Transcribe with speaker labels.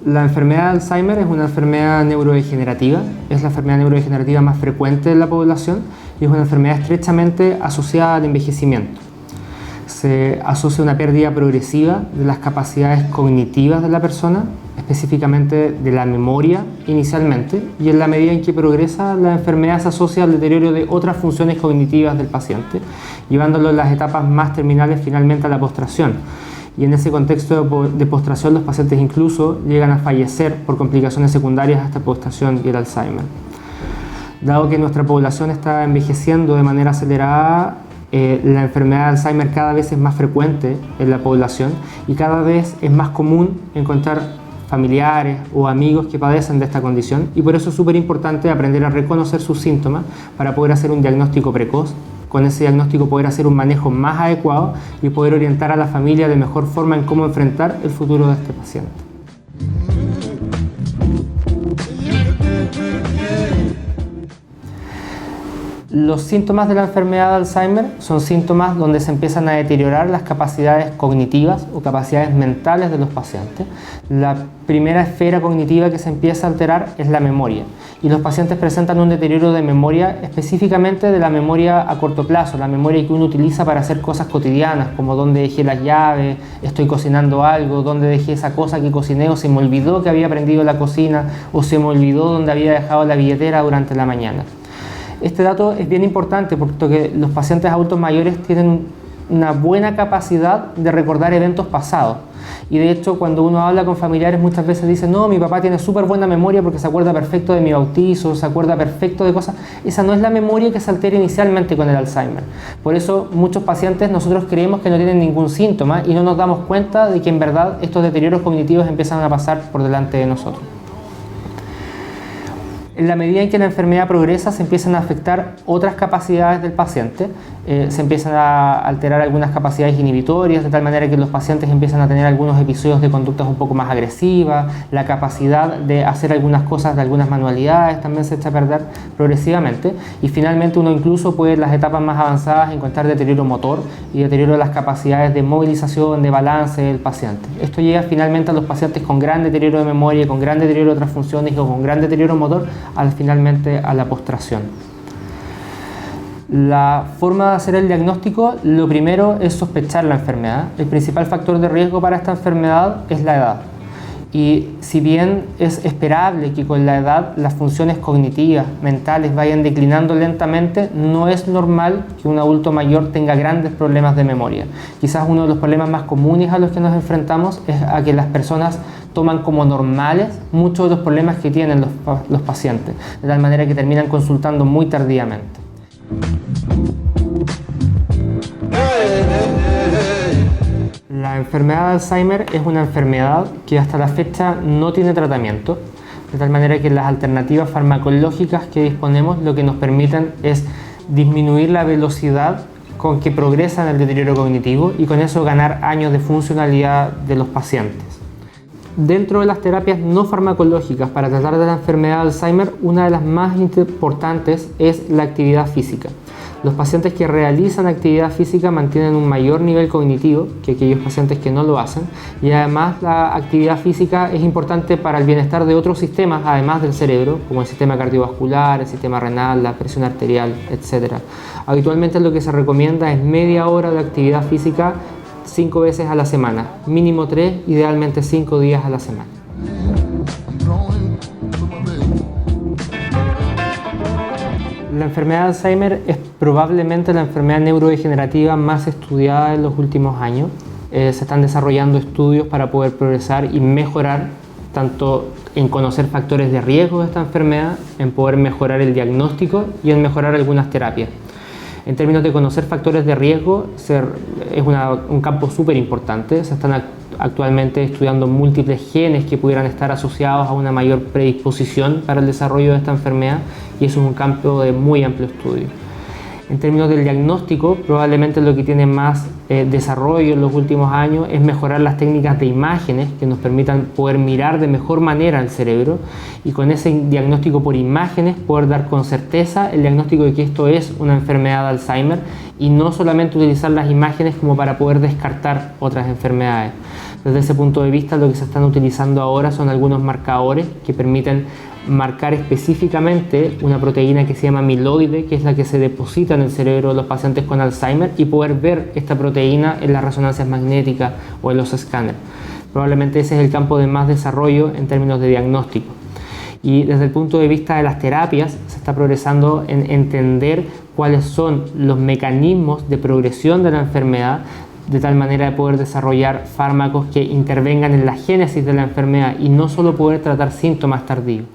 Speaker 1: La enfermedad de Alzheimer es una enfermedad neurodegenerativa, es la enfermedad neurodegenerativa más frecuente en la población y es una enfermedad estrechamente asociada al envejecimiento. Se asocia a una pérdida progresiva de las capacidades cognitivas de la persona, específicamente de la memoria inicialmente, y en la medida en que progresa la enfermedad se asocia al deterioro de otras funciones cognitivas del paciente, llevándolo en las etapas más terminales finalmente a la postración. Y en ese contexto de postración los pacientes incluso llegan a fallecer por complicaciones secundarias a esta postración y el Alzheimer. Dado que nuestra población está envejeciendo de manera acelerada, la enfermedad de Alzheimer cada vez es más frecuente en la población y cada vez es más común encontrar familiares o amigos que padecen de esta condición, y por eso es súper importante aprender a reconocer sus síntomas para poder hacer un diagnóstico precoz. Con ese diagnóstico poder hacer un manejo más adecuado y poder orientar a la familia de mejor forma en cómo enfrentar el futuro de este paciente. Los síntomas de la enfermedad de Alzheimer son síntomas donde se empiezan a deteriorar las capacidades cognitivas o capacidades mentales de los pacientes. La primera esfera cognitiva que se empieza a alterar es la memoria, y los pacientes presentan un deterioro de memoria, específicamente de la memoria a corto plazo, la memoria que uno utiliza para hacer cosas cotidianas, como dónde dejé las llaves, estoy cocinando algo, dónde dejé esa cosa que cociné, o se me olvidó que había prendido la cocina, o se me olvidó dónde había dejado la billetera durante la mañana. Este dato es bien importante porque los pacientes adultos mayores tienen una buena capacidad de recordar eventos pasados. Y de hecho, cuando uno habla con familiares, muchas veces dicen: no, mi papá tiene súper buena memoria porque se acuerda perfecto de mi bautizo, se acuerda perfecto de cosas. Esa no es la memoria que se altera inicialmente con el Alzheimer. Por eso muchos pacientes nosotros creemos que no tienen ningún síntoma y no nos damos cuenta de que en verdad estos deterioros cognitivos empiezan a pasar por delante de nosotros. En la medida en que la enfermedad progresa, se empiezan a afectar otras capacidades del paciente, se empiezan a alterar algunas capacidades inhibitorias, de tal manera que los pacientes empiezan a tener algunos episodios de conductas un poco más agresivas, la capacidad de hacer algunas cosas de algunas manualidades también se echa a perder progresivamente, y finalmente uno incluso puede en las etapas más avanzadas encontrar deterioro motor y deterioro de las capacidades de movilización, de balance del paciente. Esto llega finalmente a los pacientes con gran deterioro de memoria, con gran deterioro de otras funciones o con gran deterioro motor, finalmente a la postración. La forma de hacer el diagnóstico, lo primero es sospechar la enfermedad. El principal factor de riesgo para esta enfermedad es la edad. Y si bien es esperable que con la edad las funciones cognitivas, mentales vayan declinando lentamente, no es normal que un adulto mayor tenga grandes problemas de memoria. Quizás uno de los problemas más comunes a los que nos enfrentamos es a que las personas toman como normales muchos de los problemas que tienen los pacientes, de tal manera que terminan consultando muy tardíamente. La enfermedad de Alzheimer es una enfermedad que hasta la fecha no tiene tratamiento, de tal manera que las alternativas farmacológicas que disponemos lo que nos permiten es disminuir la velocidad con que progresa el deterioro cognitivo y con eso ganar años de funcionalidad de los pacientes. Dentro de las terapias no farmacológicas para tratar de la enfermedad de Alzheimer, una de las más importantes es la actividad física. Los pacientes que realizan actividad física mantienen un mayor nivel cognitivo que aquellos pacientes que no lo hacen, y además la actividad física es importante para el bienestar de otros sistemas además del cerebro, como el sistema cardiovascular, el sistema renal, la presión arterial, etc. Habitualmente lo que se recomienda es media hora de actividad física 5 veces a la semana, mínimo 3, idealmente 5 días a la semana. La enfermedad de Alzheimer es probablemente la enfermedad neurodegenerativa más estudiada en los últimos años. Se están desarrollando estudios para poder progresar y mejorar tanto en conocer factores de riesgo de esta enfermedad, en poder mejorar el diagnóstico y en mejorar algunas terapias. En términos de conocer factores de riesgo, es un campo súper importante. Se están actualmente estudiando múltiples genes que pudieran estar asociados a una mayor predisposición para el desarrollo de esta enfermedad, y eso es un campo de muy amplio estudio. En términos del diagnóstico, probablemente lo que tiene más desarrollo en los últimos años es mejorar las técnicas de imágenes que nos permitan poder mirar de mejor manera el cerebro y con ese diagnóstico por imágenes poder dar con certeza el diagnóstico de que esto es una enfermedad de Alzheimer y no solamente utilizar las imágenes como para poder descartar otras enfermedades. Desde ese punto de vista, lo que se están utilizando ahora son algunos marcadores que permiten marcar específicamente una proteína que se llama amiloide, que es la que se deposita en el cerebro de los pacientes con Alzheimer, y poder ver esta proteína en las resonancias magnéticas o en los escáneres. Probablemente ese es el campo de más desarrollo en términos de diagnóstico. Y desde el punto de vista de las terapias, se está progresando en entender cuáles son los mecanismos de progresión de la enfermedad, de tal manera de poder desarrollar fármacos que intervengan en la génesis de la enfermedad y no solo poder tratar síntomas tardíos.